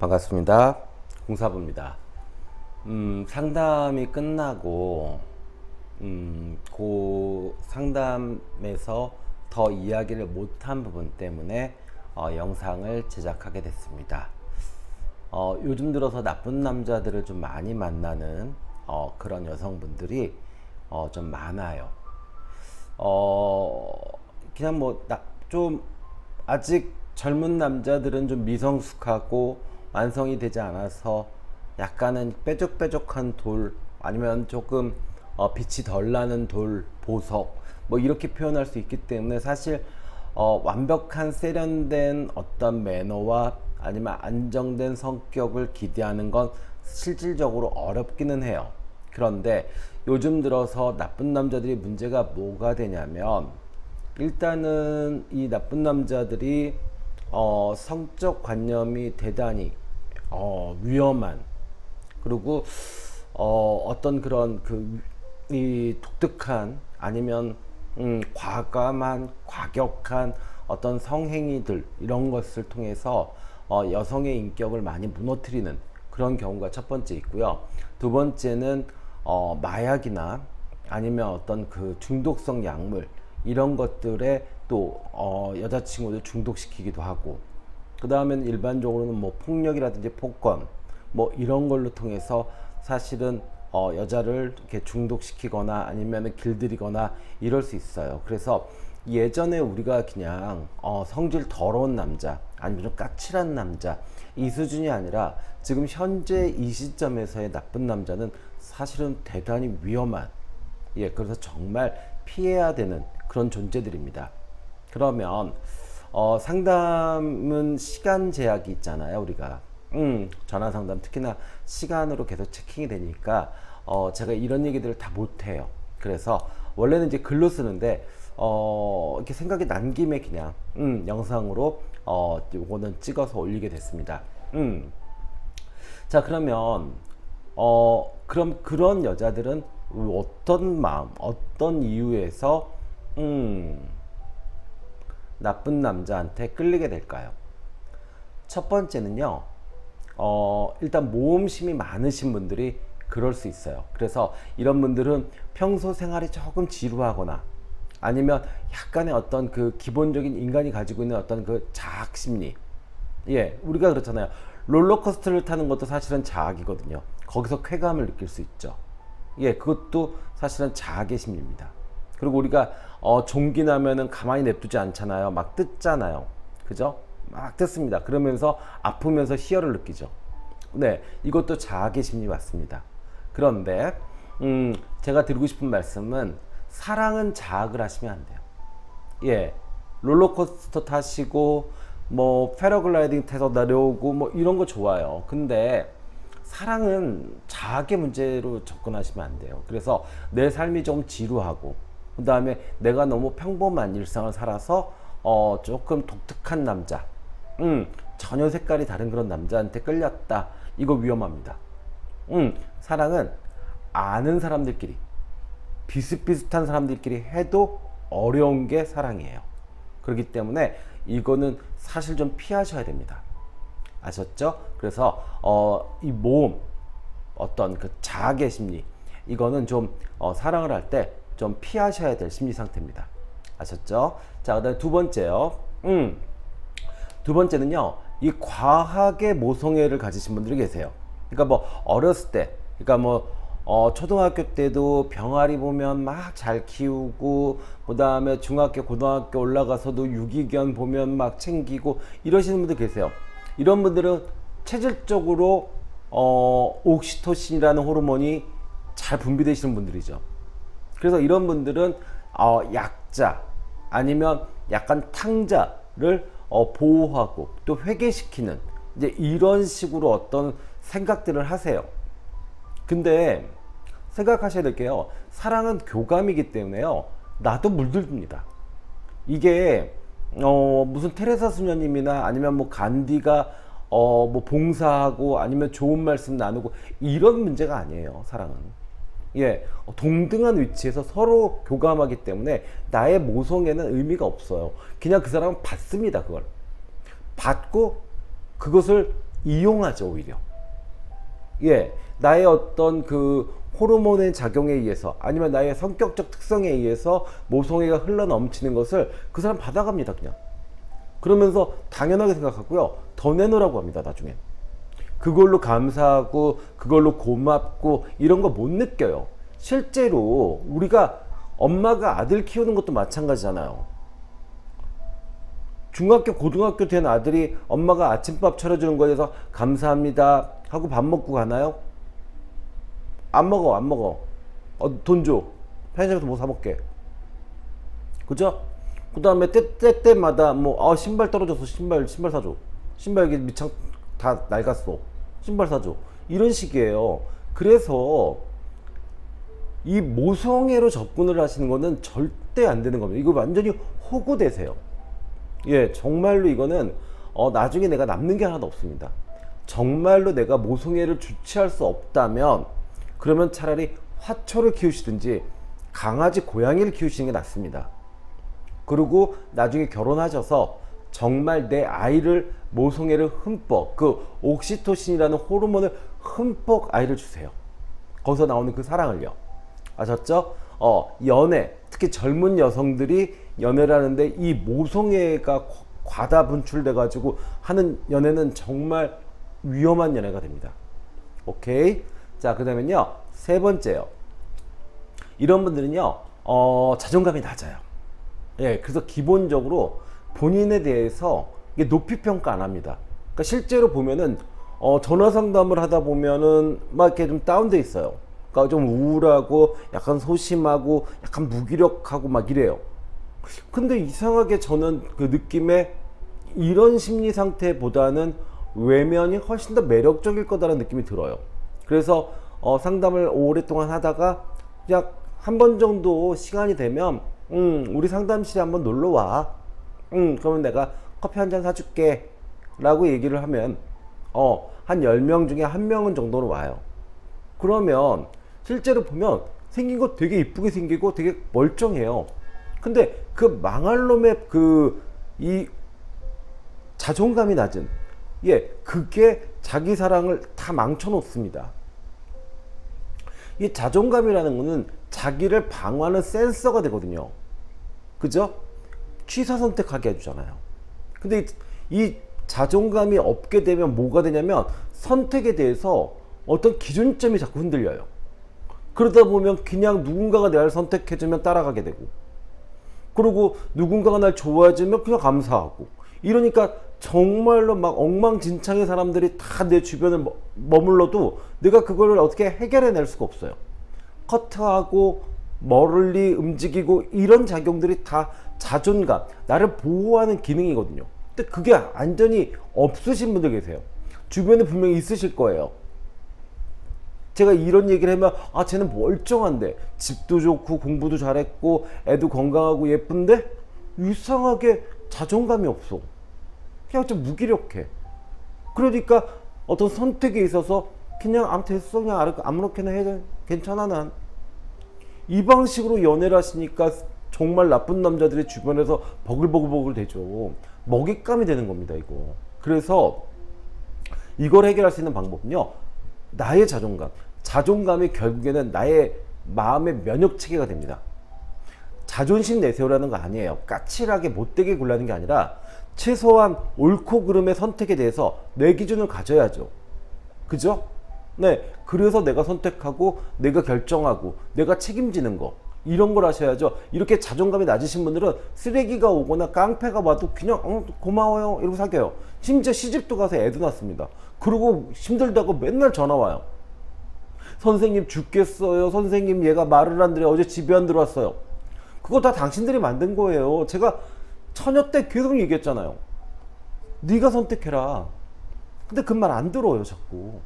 반갑습니다. 공사부입니다. 상담이 끝나고 그 상담에서 더 이야기를 못한 부분 때문에 영상을 제작하게 됐습니다. 요즘 들어서 나쁜 남자들을 좀 많이 만나는 그런 여성분들이 좀 많아요. 그냥 좀 아직 젊은 남자들은 좀 미성숙하고 완성이 되지 않아서 약간은 뾰족뾰족한 돌, 아니면 조금 빛이 덜 나는 돌, 보석 뭐 이렇게 표현할 수 있기 때문에 사실 완벽한 세련된 어떤 매너와 아니면 안정된 성격을 기대하는 건 실질적으로 어렵기는 해요. 그런데 요즘 들어서 나쁜 남자들이 문제가 뭐가 되냐면, 일단은 이 나쁜 남자들이 성적 관념이 대단히 위험한, 그리고 어떤 그런 이 독특한, 아니면 과감한, 과격한 어떤 성행위들, 이런 것을 통해서 여성의 인격을 많이 무너뜨리는 그런 경우가 첫 번째 있고요. 두 번째는 마약이나 아니면 어떤 그 중독성 약물, 이런 것들에 또 여자친구들 중독시키기도 하고, 그 다음엔 일반적으로는 뭐 폭력이라든지 폭권 뭐 이런 걸로 통해서 사실은 여자를 이렇게 중독시키거나 아니면 길들이거나 이럴 수 있어요. 그래서 예전에 우리가 그냥 성질 더러운 남자, 아니면 좀 까칠한 남자, 이 수준이 아니라 지금 현재 이 시점에서의 나쁜 남자는 사실은 대단히 위험한, 그래서 정말 피해야 되는 그런 존재들입니다. 그러면 상담은 시간 제약이 있잖아요. 우리가 전화 상담 특히나 시간으로 계속 체킹이 되니까 제가 이런 얘기들을 다 못해요. 그래서 원래는 이제 글로 쓰는데 이렇게 생각이 난 김에 그냥 영상으로 요거는 찍어서 올리게 됐습니다. 자, 그러면 그럼 그런 여자들은 어떤 마음, 어떤 이유에서 나쁜 남자한테 끌리게 될까요? 첫 번째는요, 일단 모험심이 많으신 분들이 그럴 수 있어요. 그래서 이런 분들은 평소 생활이 조금 지루하거나, 아니면 약간의 어떤 그 기본적인 인간이 가지고 있는 어떤 그 자학 심리, 우리가 그렇잖아요. 롤러코스터를 타는 것도 사실은 자학이거든요. 거기서 쾌감을 느낄 수 있죠. 그것도 사실은 자학의 심리입니다. 그리고 우리가 종기 나면은 가만히 냅두지 않잖아요. 막 뜯잖아요. 그죠? 막 뜯습니다. 그러면서 아프면서 희열을 느끼죠. 이것도 자학의 심리 맞습니다. 그런데 제가 드리고 싶은 말씀은, 사랑은 자학을 하시면 안 돼요. 롤러코스터 타시고 뭐 패러글라이딩 타서 내려오고 뭐 이런 거 좋아요. 근데 사랑은 자학의 문제로 접근하시면 안 돼요. 그래서 내 삶이 좀 지루하고, 그 다음에 내가 너무 평범한 일상을 살아서 조금 독특한 남자, 전혀 색깔이 다른 그런 남자한테 끌렸다, 이거 위험합니다. 사랑은 아는 사람들끼리, 비슷비슷한 사람들끼리 해도 어려운 게 사랑이에요. 그렇기 때문에 이거는 사실 좀 피하셔야 됩니다. 아셨죠? 그래서 이 모험, 어떤 그 자학의 심리, 이거는 좀 사랑을 할 때 좀 피하셔야 될 심리 상태입니다. 아셨죠? 자, 그다음에 두 번째요. 두 번째는요, 이 과하게 모성애를 가지신 분들이 계세요. 그러니까 뭐 어렸을 때, 그러니까 뭐 초등학교 때도 병아리 보면 막 잘 키우고, 그 다음에 중학교 고등학교 올라가서도 유기견 보면 막 챙기고 이러시는 분들 계세요. 이런 분들은 체질적으로 옥시토신이라는 호르몬이 잘 분비되시는 분들이죠. 그래서 이런 분들은 약자, 아니면 약간 탕자를 보호하고 또 회개시키는, 이제 이런 식으로 어떤 생각들을 하세요. 근데 생각하셔야 될 게요, 사랑은 교감이기 때문에요, 나도 물들입니다. 이게 무슨 테레사 수녀님이나 아니면 뭐 간디가 뭐 봉사하고 아니면 좋은 말씀 나누고 이런 문제가 아니에요. 사랑은 동등한 위치에서 서로 교감하기 때문에 나의 모성애는 의미가 없어요. 그냥 그 사람은 받습니다. 그걸 받고 그것을 이용하죠, 오히려. 예, 나의 어떤 그 호르몬의 작용에 의해서 아니면 나의 성격적 특성에 의해서 모성애가 흘러 넘치는 것을 그 사람 받아갑니다, 그냥. 그러면서 당연하게 생각하고요, 더 내놓으라고 합니다, 나중에. 그걸로 감사하고 그걸로 고맙고 이런 거 못 느껴요. 실제로 우리가 엄마가 아들 키우는 것도 마찬가지잖아요. 중학교 고등학교 된 아들이 엄마가 아침밥 차려주는 거에 대해서 감사합니다 하고 밥 먹고 가나요? 안 먹어, 안 먹어. 돈 줘. 편의점에서 뭐 사 먹게. 그죠? 그 다음에 때때마다 뭐 신발 떨어져서 신발 사줘. 신발 여기 밑창 다 낡았어. 신발 사줘. 이런 식이에요. 그래서 이 모성애로 접근을 하시는 거는 절대 안 되는 겁니다. 이거 완전히 호구되세요. 예, 정말로 이거는 나중에 내가 남는 게 하나도 없습니다. 정말로 내가 모성애를 주체할 수 없다면 그러면 차라리 화초를 키우시든지 강아지, 고양이를 키우시는 게 낫습니다. 그리고 나중에 결혼하셔서 정말 내 아이를 모성애를 흠뻑, 그 옥시토신이라는 호르몬을 흠뻑 아이를 주세요. 거기서 나오는 그 사랑을요. 아셨죠? 연애, 특히 젊은 여성들이 연애를 하는데 이 모성애가 과다 분출돼 가지고 하는 연애는 정말 위험한 연애가 됩니다. 오케이? 자, 그 다음엔요, 세 번째요. 이런 분들은요, 자존감이 낮아요. 예, 그래서 기본적으로 본인에 대해서 이게 높이 평가 안 합니다. 그러니까 실제로 보면은, 전화 상담을 하다 보면은 막 이렇게 좀 다운돼 있어요. 그러니까 좀 우울하고 약간 소심하고 약간 무기력하고 막 이래요. 근데 이상하게 저는 그 느낌에 이런 심리 상태보다는 외면이 훨씬 더 매력적일 거다라는 느낌이 들어요. 그래서 상담을 오랫동안 하다가 그냥 한 번 정도 시간이 되면 우리 상담실에 한번 놀러 와. 그러면 내가 커피 한 잔 사줄게 라고 얘기를 하면 한 10명 중에 1명은 정도는 와요. 그러면 실제로 보면 생긴 거 되게 이쁘게 생기고 되게 멀쩡해요. 근데 그 망할 놈의 이 자존감이 낮은, 예, 그게 자기 사랑을 다 망쳐 놓습니다. 이 자존감이라는 거는 자기를 방어하는 센서가 되거든요. 그죠? 취사 선택하게 해주잖아요. 근데 이 자존감이 없게 되면 뭐가 되냐면 선택에 대해서 어떤 기준점이 자꾸 흔들려요. 그러다 보면 그냥 누군가가 나를 선택해주면 따라가게 되고, 그리고 누군가가 날 좋아해주면 그냥 감사하고, 이러니까 정말로 막 엉망진창의 사람들이 다 내 주변에 머물러도 내가 그걸 어떻게 해결해낼 수가 없어요. 커트하고 멀리 움직이고 이런 작용들이 다 자존감, 나를 보호하는 기능이거든요. 근데 그게 완전히 없으신 분들 계세요. 주변에 분명히 있으실 거예요. 제가 이런 얘기를 하면 쟤는 멀쩡한데 집도 좋고 공부도 잘했고 애도 건강하고 예쁜데 이상하게 자존감이 없어. 그냥 좀 무기력해. 그러니까 어떤 선택에 있어서 그냥 됐어, 그냥 아무렇게나 해, 괜찮아 난. 이 방식으로 연애를 하시니까 정말 나쁜 남자들이 주변에서 버글버글버글 되죠. 먹잇감이 되는 겁니다, 이거. 그래서 이걸 해결할 수 있는 방법은요, 나의 자존감. 자존감이 결국에는 나의 마음의 면역체계가 됩니다. 자존심 내세우라는 거 아니에요. 까칠하게 못되게 굴라는 게 아니라 최소한 옳고 그름의 선택에 대해서 내 기준을 가져야죠. 그죠? 네. 그래서 내가 선택하고 내가 결정하고 내가 책임지는 거, 이런 걸 하셔야죠. 이렇게 자존감이 낮으신 분들은 쓰레기가 오거나 깡패가 와도 그냥 고마워요 이러고 사겨요. 심지어 시집도 가서 애도 낳습니다. 그리고 힘들다고 맨날 전화 와요. 선생님 죽겠어요. 선생님 얘가 말을 안 들어요. 어제 집에 안 들어왔어요. 그거 다 당신들이 만든 거예요. 제가 처녀 때 계속 얘기했잖아요. 네가 선택해라. 근데 그 말 안 들어요 자꾸.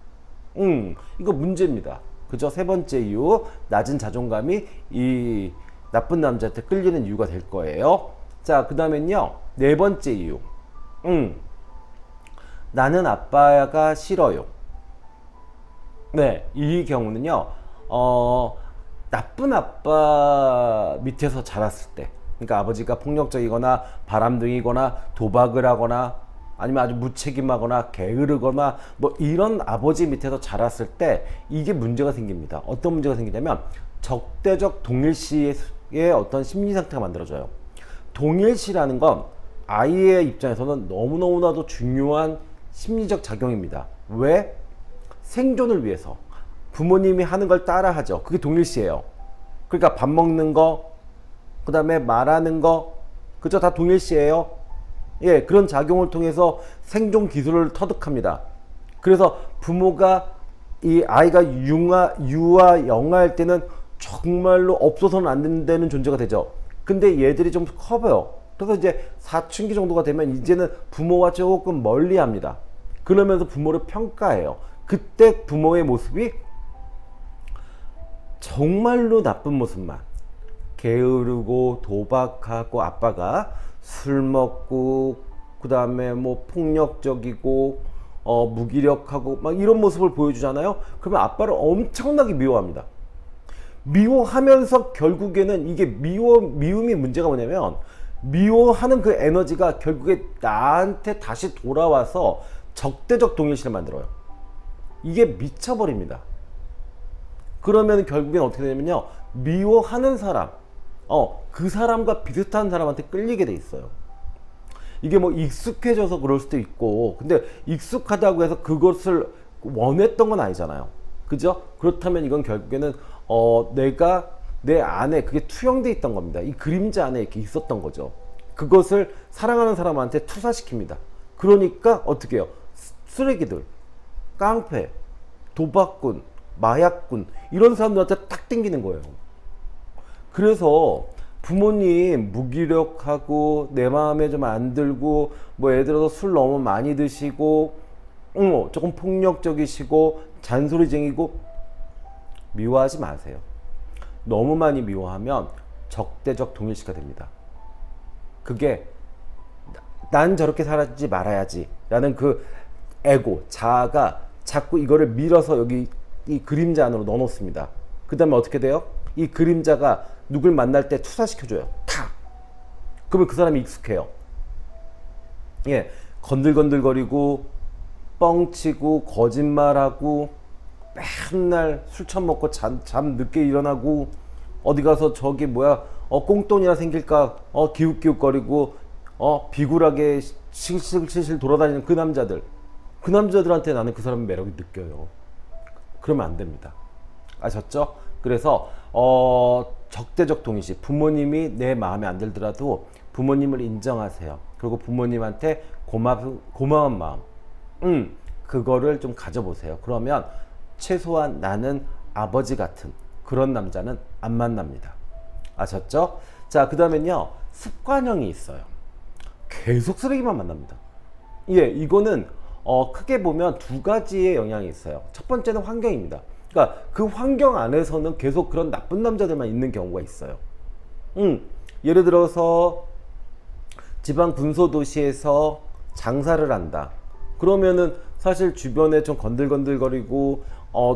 이거 문제입니다. 그죠? 세 번째 이유, 낮은 자존감이 이 나쁜 남자한테 끌리는 이유가 될 거예요. 자, 그 다음엔요, 네 번째 이유. 나는 아빠가 싫어요. 네, 이 경우는요, 나쁜 아빠 밑에서 자랐을 때, 그러니까 아버지가 폭력적이거나 바람둥이거나 도박을 하거나 아니면 아주 무책임하거나 게으르거나 뭐 이런 아버지 밑에서 자랐을 때 이게 문제가 생깁니다. 어떤 문제가 생기냐면 적대적 동일시의 어떤 심리 상태가 만들어져요. 동일시라는 건 아이의 입장에서는 너무너무나도 중요한 심리적 작용입니다. 왜? 생존을 위해서 부모님이 하는 걸 따라하죠. 그게 동일시예요. 그러니까 밥 먹는 거, 그 다음에 말하는 거, 그죠? 다 동일시예요. 예, 그런 작용을 통해서 생존 기술을 터득합니다. 그래서 부모가 이 아이가 유아 영아일 때는 정말로 없어서는 안 되는 존재가 되죠. 근데 얘들이 좀 커요. 그래서 이제 사춘기 정도가 되면 이제는 부모와 조금 멀리 합니다. 그러면서 부모를 평가해요. 그때 부모의 모습이 정말로 나쁜 모습만, 게으르고 도박하고 아빠가 술 먹고 그 다음에 뭐 폭력적이고 무기력하고 막 이런 모습을 보여주잖아요. 그러면 아빠를 엄청나게 미워합니다. 미워하면서 결국에는 이게 미움이 문제가 뭐냐면 미워하는 그 에너지가 결국에 나한테 다시 돌아와서 적대적 동일시를 만들어요. 이게 미쳐버립니다. 그러면 결국엔 어떻게 되냐면요, 미워하는 사람, 그 사람과 비슷한 사람한테 끌리게 돼 있어요. 이게 뭐 익숙해져서 그럴 수도 있고, 근데 익숙하다고 해서 그것을 원했던 건 아니잖아요. 그죠? 그렇다면 이건 결국에는 내가 내 안에 그게 투영돼 있던 겁니다. 이 그림자 안에 이렇게 있었던 거죠. 그것을 사랑하는 사람한테 투사시킵니다. 그러니까 어떻게 해요? 쓰레기들, 깡패, 도박꾼, 마약꾼 이런 사람들한테 딱 땡기는 거예요. 그래서 부모님 무기력하고 내 마음에 좀 안 들고 뭐 예를 들어서 술 너무 많이 드시고 조금 폭력적이시고 잔소리쟁이고 미워하지 마세요. 너무 많이 미워하면 적대적 동일시가 됩니다. 그게 난 저렇게 살지 말아야지 라는 그 에고, 자아가 자꾸 이거를 밀어서 여기 이 그림자 안으로 넣어놓습니다. 그 다음에 어떻게 돼요? 이 그림자가 누굴 만날 때 투사시켜줘요. 탁! 그러면 그 사람이 익숙해요. 예, 건들건들거리고 뻥치고 거짓말하고 맨날 술 처먹고 잠 늦게 일어나고 어디 가서 저기 뭐야 꽁돈이나 생길까 기웃기웃거리고 비굴하게 실실 돌아다니는 그 남자들한테 나는 그 사람의 매력이 느껴요. 그러면 안 됩니다. 아셨죠? 그래서 적대적 동일시, 부모님이 내 마음에 안 들더라도 부모님을 인정하세요. 그리고 부모님한테 고마운 마음 그거를 좀 가져보세요. 그러면 최소한 나는 아버지 같은 그런 남자는 안 만납니다. 아셨죠? 자, 그 다음엔요, 습관형이 있어요. 계속 쓰레기만 만납니다. 예, 이거는 크게 보면 두 가지의 영향이 있어요. 첫 번째는 환경입니다. 그러니까 그 환경 안에서는 계속 그런 나쁜 남자들만 있는 경우가 있어요. 예를 들어서 지방 군소도시에서 장사를 한다. 그러면은 사실 주변에 좀 건들건들거리고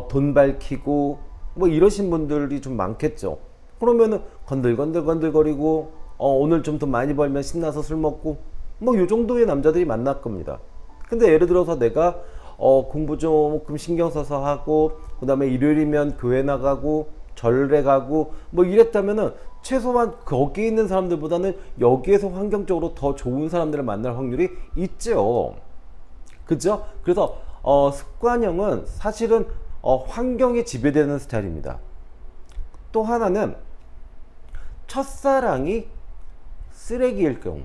돈 밝히고 뭐 이러신 분들이 좀 많겠죠. 그러면은 건들건들거리고 오늘 좀 돈 많이 벌면 신나서 술 먹고 뭐 요 정도의 남자들이 만날 겁니다. 근데 예를 들어서 내가 공부 조금 신경 써서 하고 그 다음에 일요일이면 교회 나가고 절에 가고 뭐 이랬다면은 최소한 거기 있는 사람들보다는 여기에서 환경적으로 더 좋은 사람들을 만날 확률이 있죠. 그죠? 그래서 습관형은 사실은 환경에 지배되는 스타일입니다. 또 하나는 첫사랑이 쓰레기일 경우,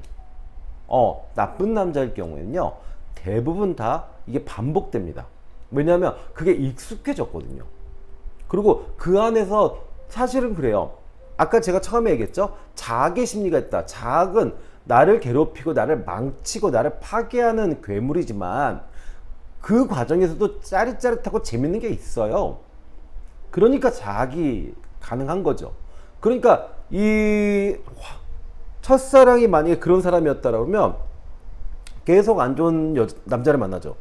나쁜 남자일 경우에는요, 대부분 다 이게 반복됩니다. 왜냐하면 그게 익숙해졌거든요. 그리고 그 안에서 사실은 그래요. 아까 제가 처음에 얘기했죠. 자학의 심리가 있다. 자학은 나를 괴롭히고 나를 망치고 나를 파괴하는 괴물이지만 그 과정에서도 짜릿짜릿하고 재밌는 게 있어요. 그러니까 자학이 가능한 거죠. 그러니까 이 첫사랑이 만약에 그런 사람이었다면 계속 안 좋은 남자를 만나죠.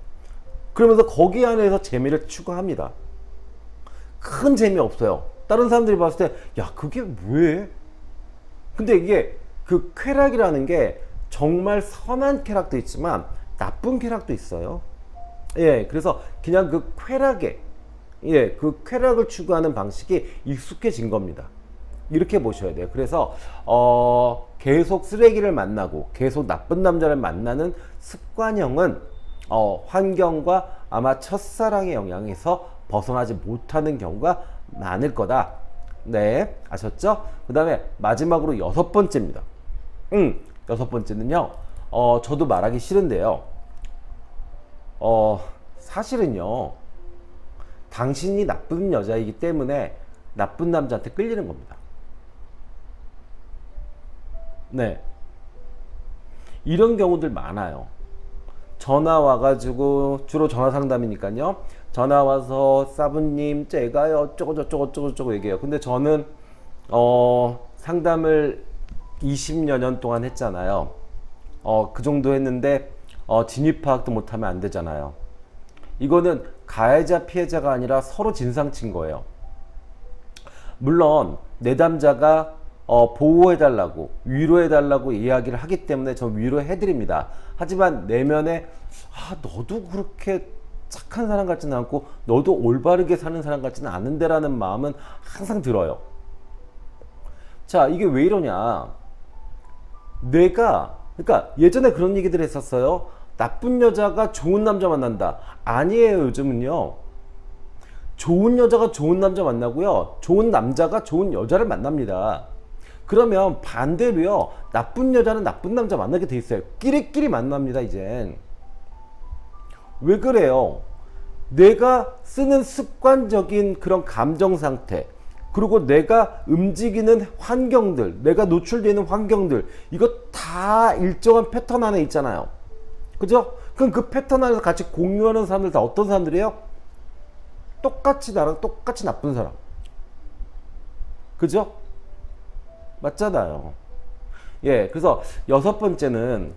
그러면서 거기 안에서 재미를 추구합니다. 큰 재미 없어요. 다른 사람들이 봤을 때 야, 그게 뭐해? 근데 이게 그 쾌락이라는 게 정말 선한 쾌락도 있지만 나쁜 쾌락도 있어요. 예, 그래서 그냥 그 쾌락에, 예, 그 쾌락을 추구하는 방식이 익숙해진 겁니다. 이렇게 보셔야 돼요. 그래서 계속 쓰레기를 만나고 계속 나쁜 남자를 만나는 습관형은 환경과 아마 첫사랑의 영향에서 벗어나지 못하는 경우가 많을 거다. 네, 아셨죠? 그 다음에 마지막으로 여섯 번째입니다. 여섯 번째는요, 저도 말하기 싫은데요, 사실은요, 당신이 나쁜 여자이기 때문에 나쁜 남자한테 끌리는 겁니다. 네, 이런 경우들 많아요. 전화 와가지고, 주로 전화 상담이니까요, 전화 와서 사부님 제가요 어쩌고 얘기해요. 근데 저는 상담을 20여 년 동안 했잖아요. 그 정도 했는데 진입 파악도 못하면 안 되잖아요. 이거는 가해자 피해자가 아니라 서로 진상친 거예요. 물론 내담자가 보호해달라고, 위로해달라고 이야기를 하기 때문에 전 위로해드립니다. 하지만 내면에 너도 그렇게 착한 사람 같지는 않고 너도 올바르게 사는 사람 같지는 않은데 라는 마음은 항상 들어요. 자, 이게 왜 이러냐, 그러니까 예전에 그런 얘기들 했었어요. 나쁜 여자가 좋은 남자 만난다. 아니에요. 요즘은요, 좋은 여자가 좋은 남자 만나고요, 좋은 남자가 좋은 여자를 만납니다. 그러면 반대로요, 나쁜 여자는 나쁜 남자 만나게 돼 있어요. 끼리끼리 만납니다. 이젠 왜 그래요? 내가 쓰는 습관적인 그런 감정 상태, 그리고 내가 움직이는 환경들, 내가 노출되는 환경들, 이거 다 일정한 패턴 안에 있잖아요. 그죠? 그럼 그 패턴 안에서 같이 공유하는 사람들 다 어떤 사람들이에요? 똑같이 나랑 똑같이 나쁜 사람. 그죠? 맞잖아요. 예, 그래서 여섯 번째는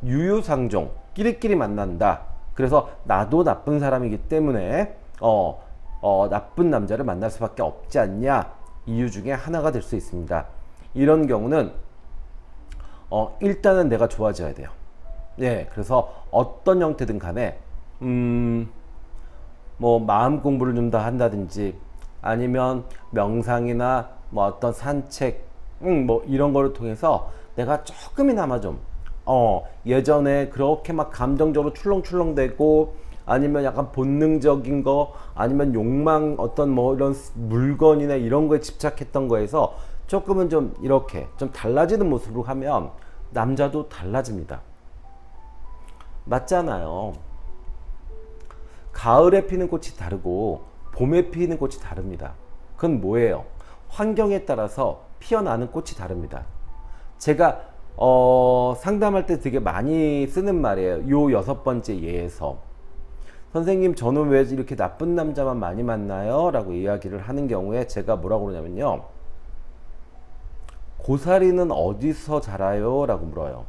유유상종, 끼리끼리 만난다. 그래서 나도 나쁜 사람이기 때문에 나쁜 남자를 만날 수밖에 없지 않냐, 이유 중에 하나가 될 수 있습니다. 이런 경우는 일단은 내가 좋아져야 돼요. 예, 그래서 어떤 형태든 간에 뭐 마음 공부를 좀 더 한다든지, 아니면 명상이나 뭐 어떤 산책, 뭐 이런 거를 통해서 내가 조금이나마 좀 예전에 그렇게 막 감정적으로 출렁출렁대고, 아니면 약간 본능적인 거, 아니면 욕망, 어떤 뭐 이런 물건이나 이런 거에 집착했던 거에서 조금은 좀 이렇게 좀 달라지는 모습으로 하면 남자도 달라집니다. 맞잖아요. 가을에 피는 꽃이 다르고 봄에 피는 꽃이 다릅니다. 그건 뭐예요? 환경에 따라서 피어나는 꽃이 다릅니다. 제가 상담할 때 되게 많이 쓰는 말이에요. 요 여섯 번째 예에서, 선생님 저는 왜 이렇게 나쁜 남자만 많이 만나요? 라고 이야기를 하는 경우에 제가 뭐라고 그러냐면요, 고사리는 어디서 자라요? 라고 물어요.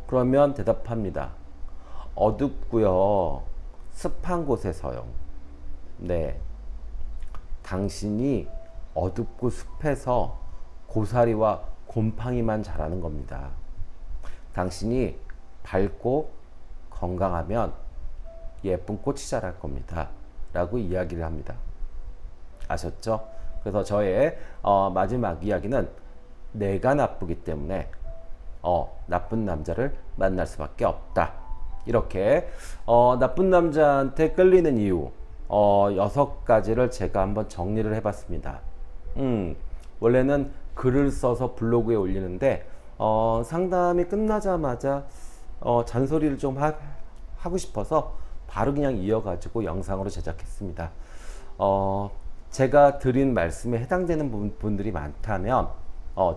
그러면 대답합니다. 어둡고요, 습한 곳에서요. 네, 당신이 어둡고 습해서 고사리와 곰팡이만 자라는 겁니다. 당신이 밝고 건강하면 예쁜 꽃이 자랄 겁니다. 라고 이야기를 합니다. 아셨죠? 그래서 저의 마지막 이야기는, 내가 나쁘기 때문에 나쁜 남자를 만날 수밖에 없다. 이렇게 나쁜 남자한테 끌리는 이유 6가지를 제가 한번 정리를 해봤습니다. 원래는 글을 써서 블로그에 올리는데 상담이 끝나자마자 잔소리를 좀 하고 싶어서 바로 그냥 이어가지고 영상으로 제작했습니다. 제가 드린 말씀에 해당되는 분들이 많다면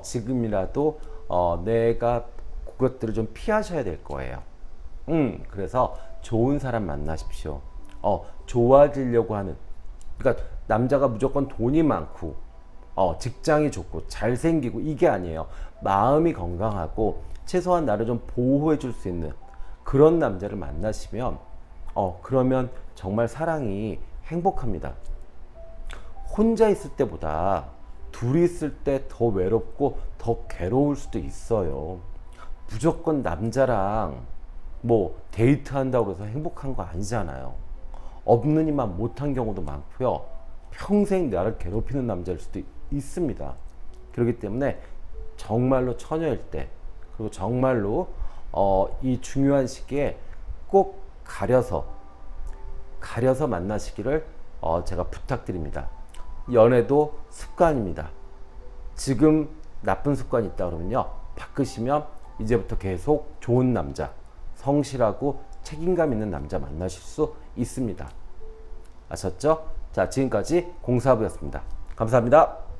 지금이라도 내가 그것들을 좀 피하셔야 될 거예요. 그래서 좋은 사람 만나십시오. 좋아지려고 하는, 그러니까 남자가 무조건 돈이 많고 직장이 좋고 잘생기고 이게 아니에요. 마음이 건강하고 최소한 나를 좀 보호해 줄 수 있는 그런 남자를 만나시면 그러면 정말 사랑이 행복합니다. 혼자 있을 때보다 둘이 있을 때 더 외롭고 더 괴로울 수도 있어요. 무조건 남자랑 뭐 데이트한다고 해서 행복한 거 아니잖아요. 없는 이만 못한 경우도 많고요. 평생 나를 괴롭히는 남자일 수도 있습니다. 그렇기 때문에 정말로 처녀일 때, 그리고 정말로 이 중요한 시기에 꼭 가려서 만나시기를 제가 부탁드립니다. 연애도 습관입니다. 지금 나쁜 습관이 있다 그러면요, 바꾸시면 이제부터 계속 좋은 남자, 성실하고 책임감 있는 남자 만나실 수 있습니다. 아셨죠? 자, 지금까지 공사부였습니다. 감사합니다.